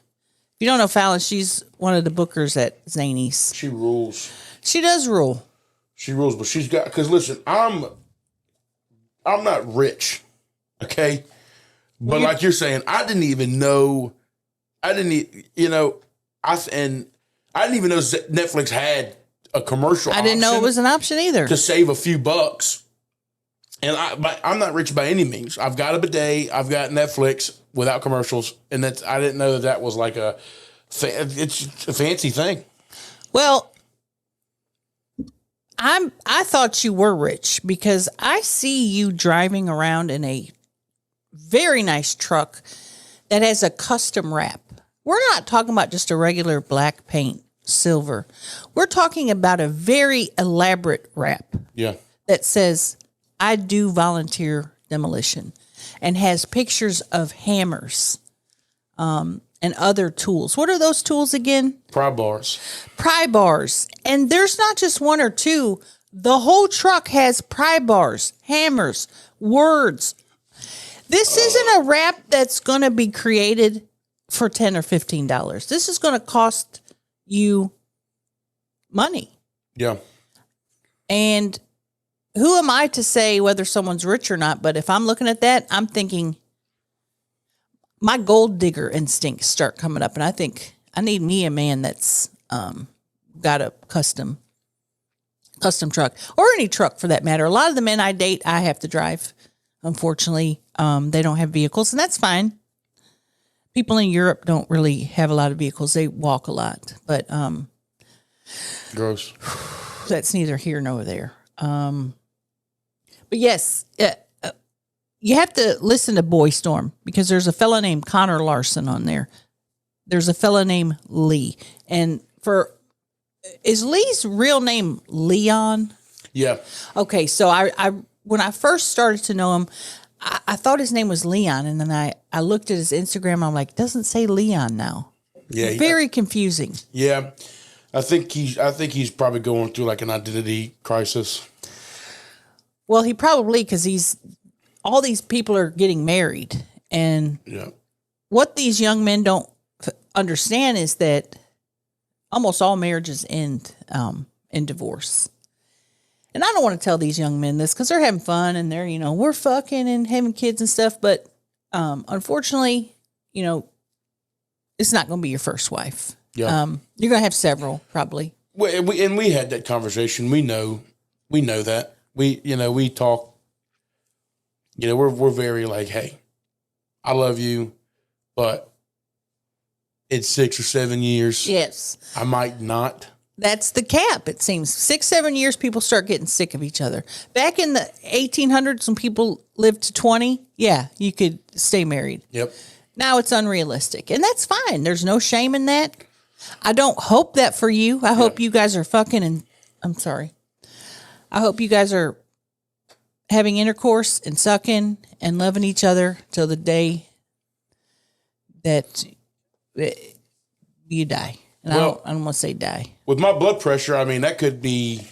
If you don't know Fallon, she's one of the bookers at Zany's. She rules. She does rule. She rules, but she's got, because listen, I'm not rich, okay? But like you're saying, I didn't even know Netflix had a commercial I didn't know it was an option either. To save a few bucks. And I'm not rich by any means. I've got a bidet. I've got Netflix without commercials, and I didn't know that was like it's a fancy thing. Well, I thought you were rich because I see you driving around in a very nice truck that has a custom wrap. We're not talking about just a regular black paint, silver. We're talking about a very elaborate wrap. Yeah. That says, I do volunteer demolition, and has pictures of hammers and other tools. What are those tools again? Pry bars. Pry bars. And there's not just one or two. The whole truck has pry bars, hammers, words. This isn't a wrap that's going to be created for $10 or $15. This is going to cost you money. Yeah. And who am I to say whether someone's rich or not? But if I'm looking at that, I'm thinking my gold digger instincts start coming up. And I think I need me a man that's got a custom truck, or any truck for that matter. A lot of the men I date, I have to drive. Unfortunately, they don't have vehicles, and that's fine. People in Europe don't really have a lot of vehicles. They walk a lot. But gross. That's neither here nor there. But yes, you have to listen to Boy Storm because there's a fella named Connor Larson on there. There's a fella named Lee. And is Lee's real name Leon? Yeah. Okay, so I when I first started to know him, I thought his name was Leon, and then I looked at his Instagram. I'm like, it doesn't say Leon now. Yeah. Very confusing. Yeah. I think he's probably going through like an identity crisis. Well, he probably, because all these people are getting married, and what these young men don't understand is that almost all marriages end in divorce. And I don't want to tell these young men this because they're having fun and they're, we're fucking and having kids and stuff. But unfortunately, you know, it's not going to be your first wife. Yeah. You're going to have several probably. Well, we had that conversation. We know that. We talk, we're very like, hey, I love you, but in 6 or 7 years, Yes. I might not. That's the cap, it seems. 6, 7 years, people start getting sick of each other. Back in the 1800s, when people lived to 20, yeah, you could stay married. Yep. Now it's unrealistic, and that's fine. There's no shame in that. I don't hope that for you. I hope you guys are fucking, and I'm sorry. I hope you guys are having intercourse and sucking and loving each other till the day that you die. And Well, I don't want to say die. with my blood pressure, I mean, that could be,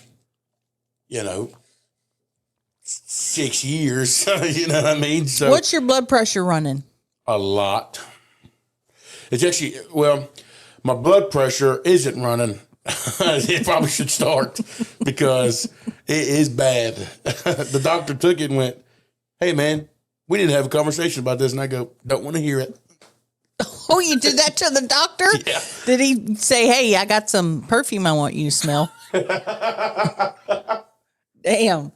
6 years. You know what I mean? So What's your blood pressure running? a lot. It's actually, my blood pressure isn't running. It probably should start because it is bad. The doctor took it and went, hey, man, we need to have a conversation about this. And I go, don't want to hear it. Oh, you did that to the doctor? Yeah. Did he say, hey, I got some perfume I want you to smell? Damn.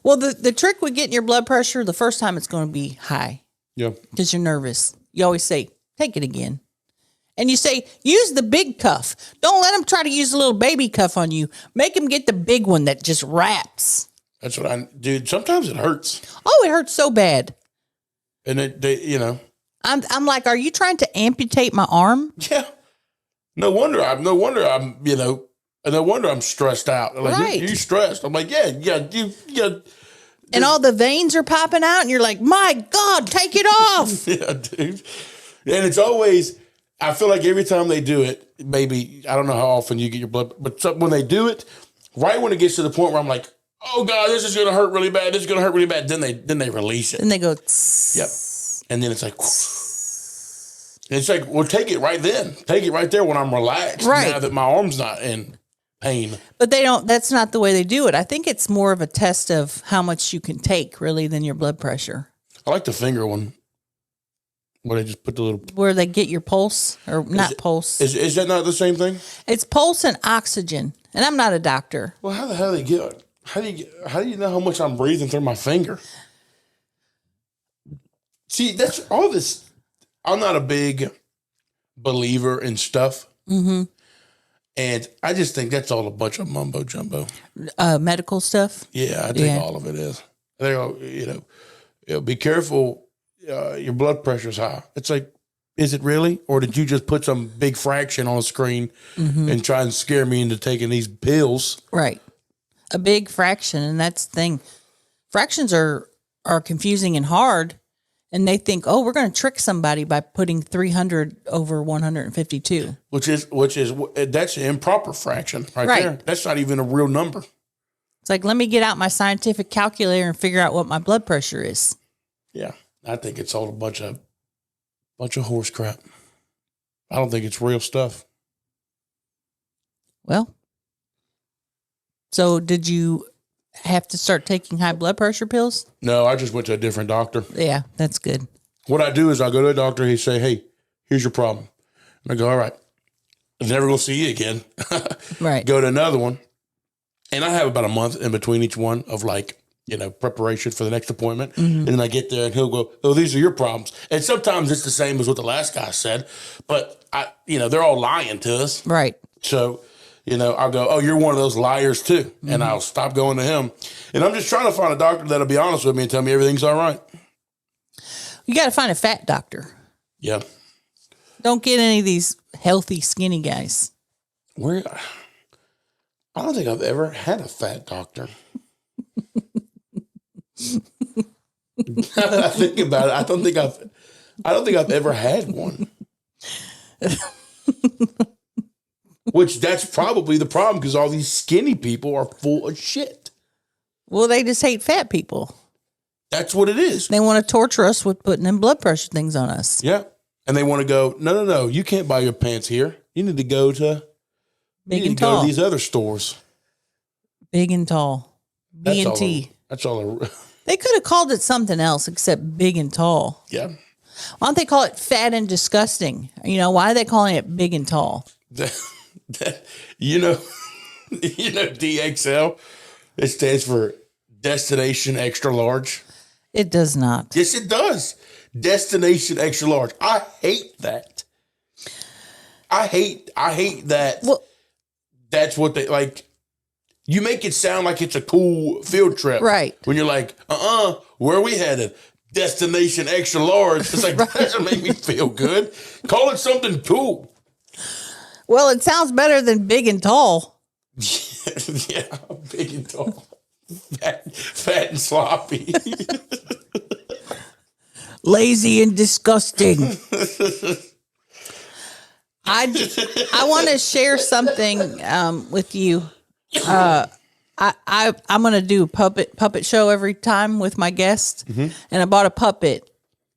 Well, the trick with getting your blood pressure, the first time it's going to be high Yeah. because you're nervous. You always say, take it again. And you say, use the big cuff. Don't let them try to use a little baby cuff on you. Make them get the big one that just wraps. That's what dude, sometimes it hurts. Oh, it hurts so bad. And I'm like, are you trying to amputate my arm? yeah. No wonder I'm stressed out. Like, Right. you stressed. I'm like, yeah. And all the veins are popping out, and you're like, my God, take it off. Yeah, dude. And it's always, I feel like every time they do it, maybe, I don't know how often you get your blood, but when they do it, right when it gets to the point where I'm like, oh God, this is going to hurt really bad. This is going to hurt really bad. Then they release it. And they go, Yep. And then it's like, and it's like, well, take it right then. Take it right there when I'm relaxed. Right. Now that my arm's not in pain. but that's not the way they do it. I think it's more of a test of how much you can take, really, than your blood pressure. I like the finger one where they just put the little. Where they get your pulse, or not pulse. Is that not the same thing? It's pulse and oxygen. And I'm not a doctor. Well, how the hell do they get it? How do you know how much I'm breathing through my finger? See, that's all this. I'm not a big believer in stuff. Mm-hmm. And I just think that's all a bunch of mumbo jumbo. Medical stuff. Yeah, I think all of it is. They go, be careful. Your blood pressure's high. It's like, is it really? Or did you just put some big fraction on a screen and try and scare me into taking these pills? Right. A big fraction. And that's the thing. Fractions are confusing and hard. And they think, oh, we're going to trick somebody by putting 300 over 152. Which is that's an improper fraction right there. That's not even a real number. It's like, let me get out my scientific calculator and figure out what my blood pressure is. Yeah, I think it's all a bunch of horse crap. I don't think it's real stuff. Well, so did you have to start taking high blood pressure pills? No, I just went to a different doctor. Yeah, that's good. What I do is I go to a doctor. He say, "Hey, here's your problem." And I go, "All right, I'm never gonna see you again." Right. Go to another one, and I have about a month in between each one of preparation for the next appointment. And then I get there, and he'll go, "Oh, these are your problems." And sometimes it's the same as what the last guy said, but they're all lying to us. Right. So, I'll go, "Oh, you're one of those liars too." And I'll stop going to him. And I'm just trying to find a doctor that'll be honest with me and tell me everything's all right. You got to find a fat doctor. Yeah. Don't get any of these healthy, skinny guys. I don't think I've ever had a fat doctor. Now that I think about it, I don't think I've ever had one. Which that's probably the problem, because all these skinny people are full of shit. Well, they just hate fat people. That's what it is. They want to torture us with putting in blood pressure things on us. Yeah. And they want to go, no, you can't buy your pants here. You need to go to these other stores. Big and tall. B&T. That's all. They could have called it something else except big and tall. Yeah. Why don't they call it fat and disgusting? You know, why are they calling it big and tall? You know, DXL, it stands for Destination Extra Large. It does not. Yes, it does. Destination Extra Large. I hate that. I hate that. Well, that's what they like. You make it sound like it's a cool field trip. right. When you're like, where are we headed? Destination Extra Large. It's like, that doesn't make me feel good. Call it something cool. Well, it sounds better than big and tall. Yeah, big and tall. Fat and sloppy. Lazy and disgusting. I want to share something with you. I'm going to do a puppet show every time with my guests. Mm-hmm. And I bought a puppet.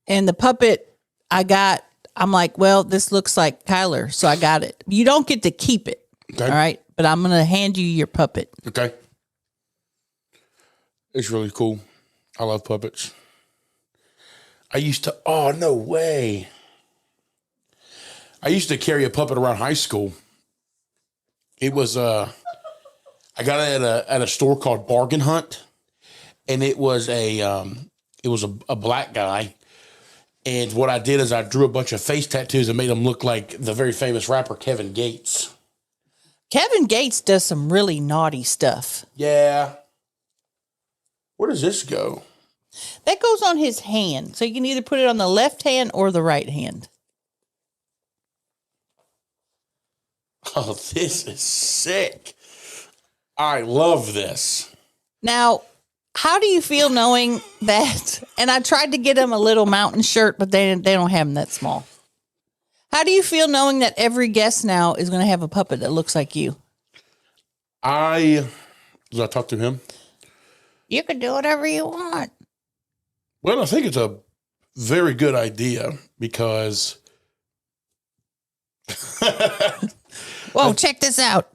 And the puppet I got, I'm like, well, this looks like Kyler. So I got it. You don't get to keep it. Okay. All right. But I'm going to hand you your puppet. Okay. It's really cool. I love puppets. Oh, no way. I used to carry a puppet around high school. It was, I got it at a store called Bargain Hunt. And it was a black guy. And what I did is I drew a bunch of face tattoos and made him look like the very famous rapper Kevin Gates. Kevin Gates does some really naughty stuff. Yeah. Where does this go? That goes on his hand. So you can either put it on the left hand or the right hand. Oh, this is sick. I love this. Now, how do you feel knowing that? And I tried to get him a little mountain shirt, but they don't have them that small. How do you feel knowing that every guest now is going to have a puppet that looks like you? Did I talk to him? You can do whatever you want. Well, I think it's a very good idea because... Whoa, check this out.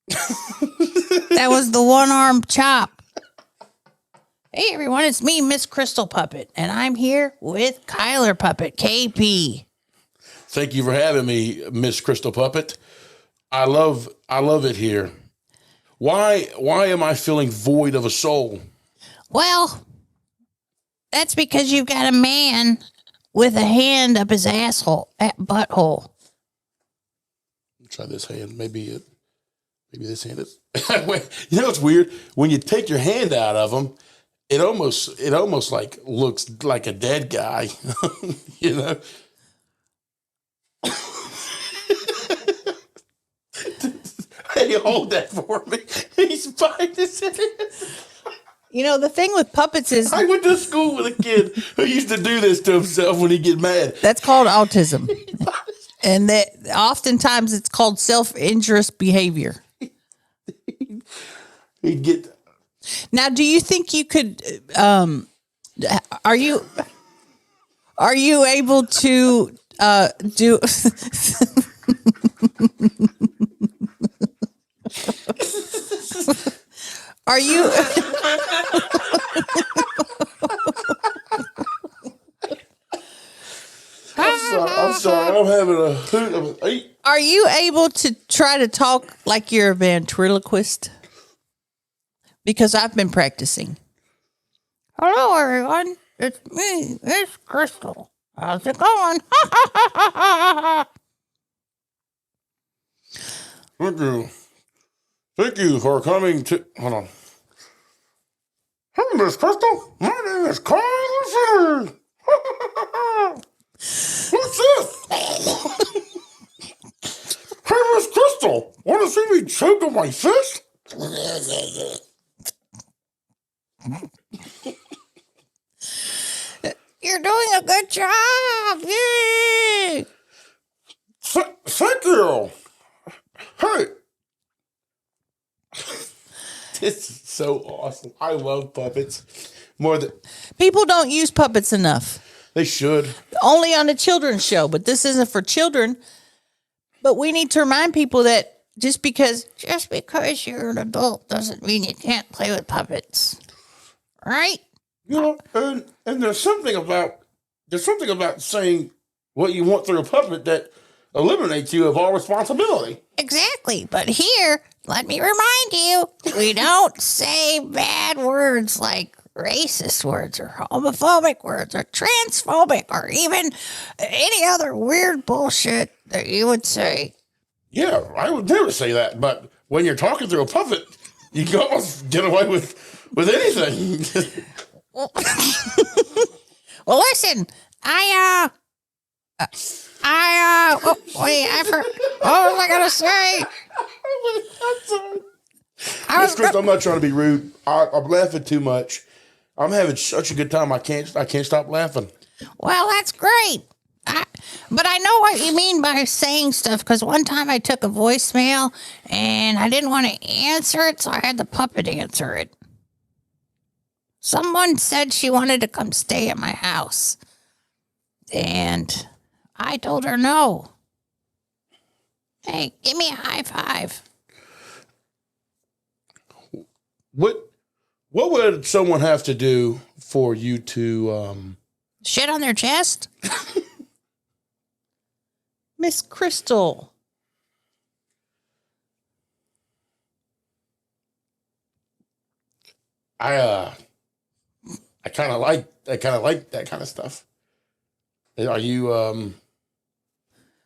That was the one-armed chop. Hey, everyone, it's me, Miss Crystal Puppet, and I'm here with Kyler Puppet, KP. Thank you for having me, Miss Crystal Puppet. I love it here. Why am I feeling void of a soul? Well, that's because you've got a man with a hand up his butthole. Try this hand. Maybe this hand is. You know what's weird? When you take your hand out of him, it almost like looks like a dead guy. You know. Hey, hold that for me. He's biting his head. You know, the thing with puppets is... I went to school with a kid who used to do this to himself when he get mad. That's called autism. And that oftentimes it's called self-injurious behavior. He'd get... Now, do you think you could... Are you able to do... Are you... I'm sorry. I'm having a hoot. Are you able to try to talk like you're a ventriloquist? Because I've been practicing. Hello, everyone. It's me, Miss Crystal. How's it going? Thank you for coming to... Hold on. Hey, Miss Crystal. My name is Carl. What's this? Hey, Miss Crystal. Want to see me choke on my fish? You're doing a good job. Yay! Thank you. Hey. This is so awesome. I love puppets. More than... People don't use puppets enough. They should. Only on a children's show, but this isn't for children. But we need to remind people that just because you're an adult doesn't mean you can't play with puppets. Right? You know, and there's something about there's something about saying what you want through a puppet that eliminates you of all responsibility. Exactly. But here, let me remind you, we don't say bad words like racist words or homophobic words or transphobic or even any other weird bullshit that you would say. Yeah, I would never say that. But when you're talking through a puppet, you can almost get away with anything. Well, listen, what was I gonna say? Miss Chris, I'm not trying to be rude. I'm laughing too much. I'm having such a good time. I can't stop laughing. Well, that's great. But I know what you mean by saying stuff, because one time I took a voicemail and I didn't want to answer it, so I had the puppet answer it. Someone said she wanted to come stay at my house. And I told her no. Hey, give me a high five. What would someone have to do for you to Shit on their chest? Miss Crystal. I kind of like that kind of stuff. Are you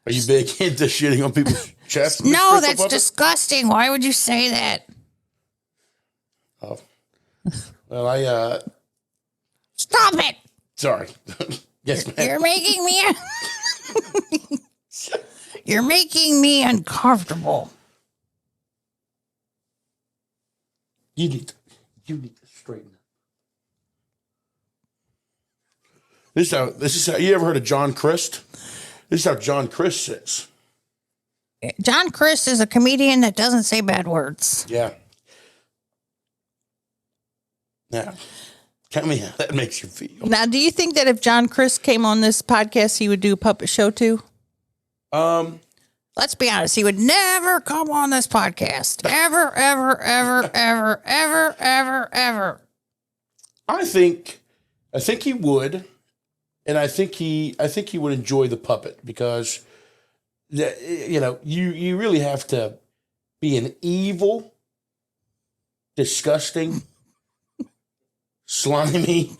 big into shitting on people's chests? No, that's disgusting. Why would you say that? Oh. Well, Stop it. sorry. Yes, ma'am. You're making me uncomfortable. You need to straighten up. This is how you ever heard of John Crist? This is how John Crist sits. John Crist is a comedian that doesn't say bad words. Yeah. Now, tell me how that makes you feel. Now, do you think that if John Crist came on this podcast, he would do a puppet show too? Let's be honest. He would never come on this podcast. Ever, ever, ever, ever, ever, ever, ever. I think he would, and I think he would enjoy the puppet because, you really have to be an evil, disgusting, slimy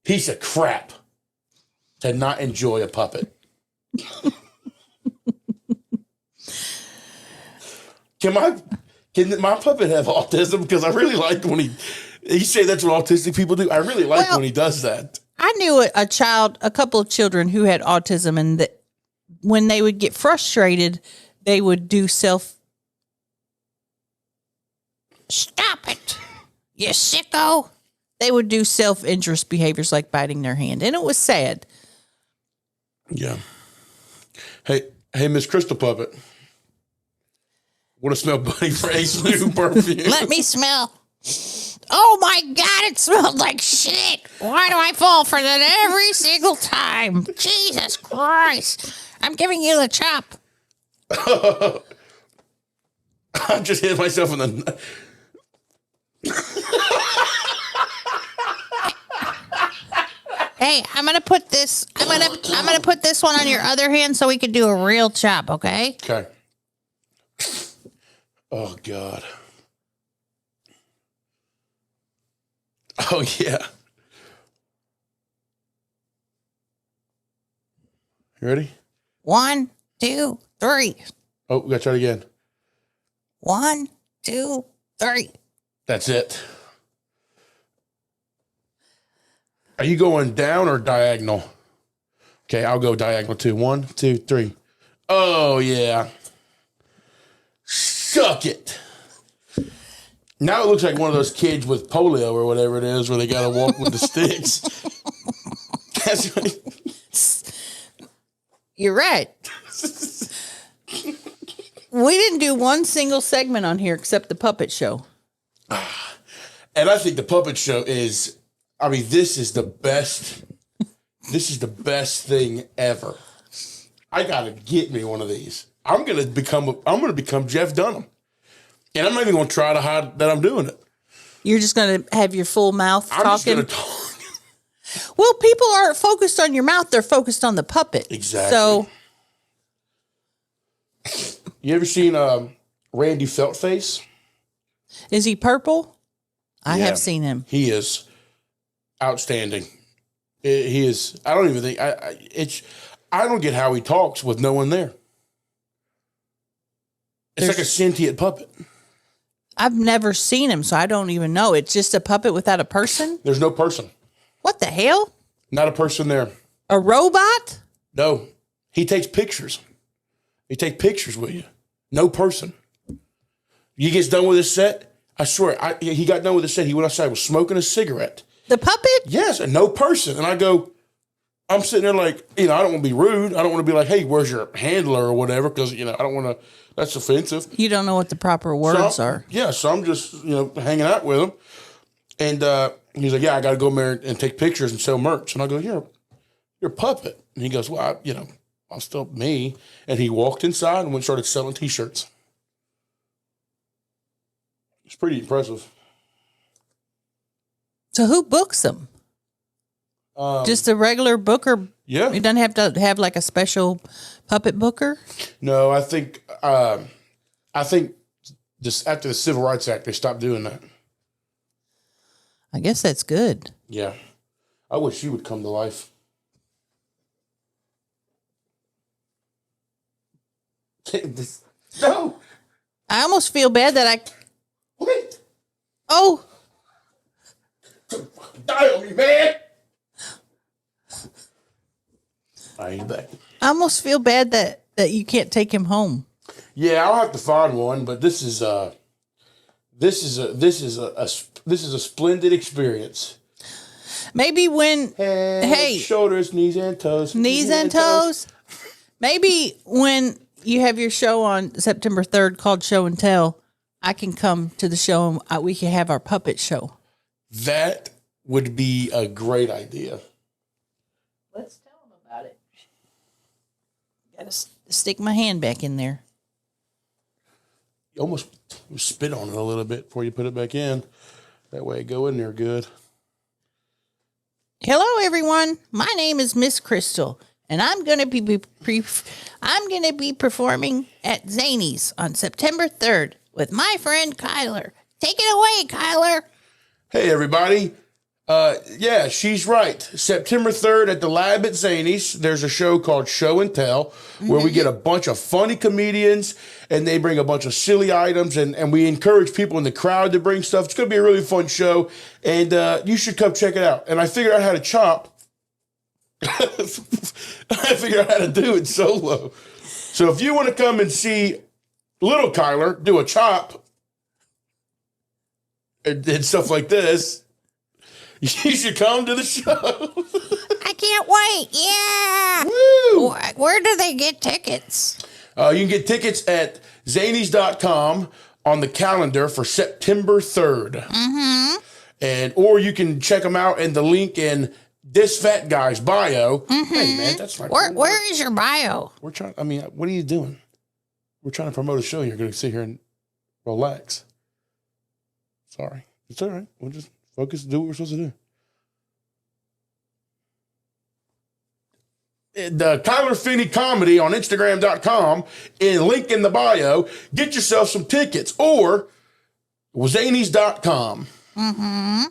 piece of crap to not enjoy a puppet. Can my puppet have autism? Because I really like when he say that's what autistic people do. I really like when he does that. I knew a couple of children who had autism, and that when they would get frustrated, they would do Stop it, you sicko. They would do self-injurious behaviors like biting their hand, and it was sad. Yeah. Hey, Miss Crystal Puppet. Want to smell Buddy Frey's new perfume? Let me smell. Oh my God, it smelled like shit. Why do I fall for that every single time? Jesus Christ. I'm giving you the chop. I just hit myself in the... Hey, I'm gonna put this one on your other hand so we can do a real chop, okay? Okay. Oh, God. Oh, yeah. You ready? 1, 2, 3. Oh, we got to try it again. 1, 2, 3. That's it. Are you going down or diagonal? Okay, I'll go diagonal too. 1, 2, 3. Oh, yeah. Suck it. Now it looks like one of those kids with polio or whatever it is where they got to walk with the sticks. That's what You're right. We didn't do one single segment on here except the puppet show. And I think the puppet show is, this is the best. This is the best thing ever. I got to get me one of these. I'm going to become Jeff Dunham. And I'm not even going to try to hide that I'm doing it. You're just going to have your full mouth I'm talking? just going to talk. Well, people aren't focused on your mouth; they're focused on the puppet. Exactly. So, You ever seen Randy Feltface? is he purple? I Yeah. have seen him. He is outstanding. He is. I don't even think I don't get how he talks with no one there. It's like a sentient puppet. I've never seen him, so I don't even know. It's just a puppet without a person. There's no person. What the hell? Not a person there. A robot? No. He takes pictures. He takes pictures with you. No person. He gets done with his set. I swear, he got done with his set. He went outside, was smoking a cigarette. The puppet? Yes, and no person. And I go, I'm sitting there like, I don't want to be rude. I don't want to be like, hey, where's your handler or whatever? Because, I don't want to, that's offensive. You don't know what the proper words are. Yeah, so I'm just, hanging out with him. And he's like, yeah, I got to go in there and take pictures and sell merch. And I go, you're a puppet. And he goes, well, I'll still me. And he walked inside and went and started selling T-shirts. It's pretty impressive. So who books them? Just a regular booker? Yeah. He doesn't have to have like a special puppet booker? No, I think just after the Civil Rights Act, they stopped doing that. I guess that's good. Yeah. I wish she would come to life. No. I almost feel bad that Wait. Oh, Die on me, man. I ain't back. I almost feel bad that you can't take him home. Yeah, I'll have to find one, but this is a splendid experience. Maybe when Head, shoulders, knees and toes. knees and toes. Maybe when you have your show on September 3rd called Show and Tell, I can come to the show and we can have our puppet show. That would be a great idea. Let's tell them about it. Got to stick my hand back in there. You almost spit on it a little bit before you put it back in. That way it go in there good. Hello, everyone. My name is Miss Crystal, and I'm going to be performing at Zany's on September 3rd with my friend Kyler. Take it away, Kyler. Hey, everybody. Yeah, she's right. September 3rd at the Lab at Zany's, there's a show called Show and Tell where we get a bunch of funny comedians and they bring a bunch of silly items and we encourage people in the crowd to bring stuff. It's going to be a really fun show and you should come check it out. And I figured out how to chop. I figured out how to do it solo. So if you want to come and see little Kyler do a chop and stuff like this, you should come to the show. I can't wait. Yeah. Woo! Where do they get tickets? You can get tickets at zanies.com on the calendar for September 3rd. Mm-hmm. Or you can check them out in the link in this fat guy's bio. Mm-hmm. Hey, man, that's not cool. Where is your bio? We're trying, what are you doing? We're trying to promote a show. You're going to sit here and relax. Sorry. It's all right. We'll just focus, do what we're supposed to do. The Kyler Finney Comedy on Instagram.com and link in the bio. Get yourself some tickets or Zanies.com. Mm-hmm.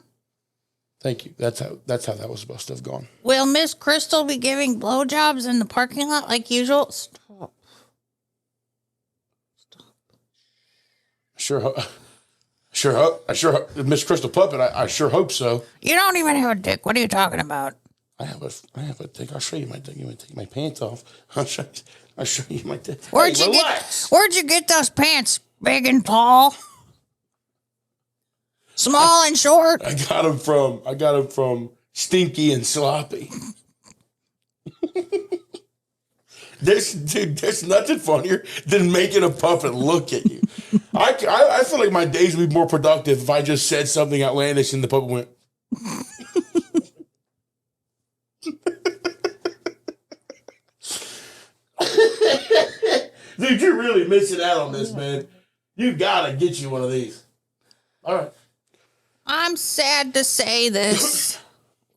Thank you. That's how that was supposed to have gone. Will Miss Crystal be giving blowjobs in the parking lot like usual? Stop. Sure hope, Miss Crystal Puppet, I sure hope so. You don't even have a dick. What are you talking about? I have a dick. I'll show you my dick. You want to take my pants off? I'll show you my dick. Where'd Hey, you relax. Where'd you get those pants? Big and tall? Small and short? I got them from Stinky and Sloppy. There's nothing funnier than making a puppet look at you. I feel like my days would be more productive if I just said something outlandish and the puppet went. Dude, you're really missing out on this, man. You gotta get you one of these. All right. I'm sad to say this.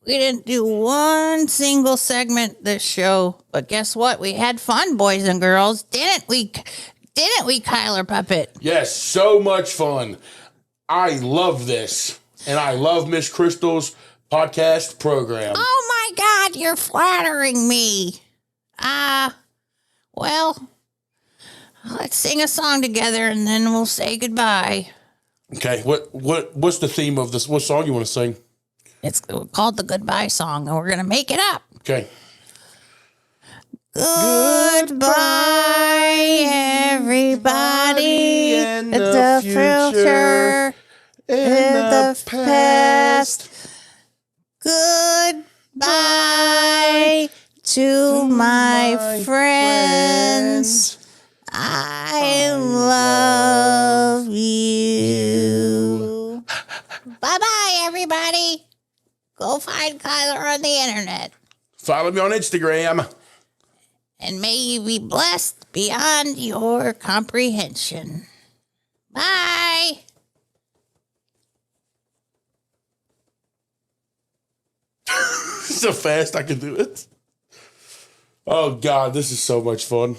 We didn't do one single segment this show, but guess what? We had fun, boys and girls, didn't we? Didn't we, Kyler Puppet? Yes, so much fun. I love this, and I love Miss Crystal's podcast program. Oh my God, you're flattering me. Well, let's sing a song together and then we'll say goodbye. Okay, what's the theme of this? What song you want to sing? It's called the Goodbye Song, and we're going to make it up. Okay. Goodbye, everybody. In the future, in the past. Goodbye to my friends. I love you. Bye-bye, everybody. Go find Kyler on the internet. Follow me on Instagram. And may you be blessed beyond your comprehension. Bye. So fast I can do it. Oh, God, this is so much fun.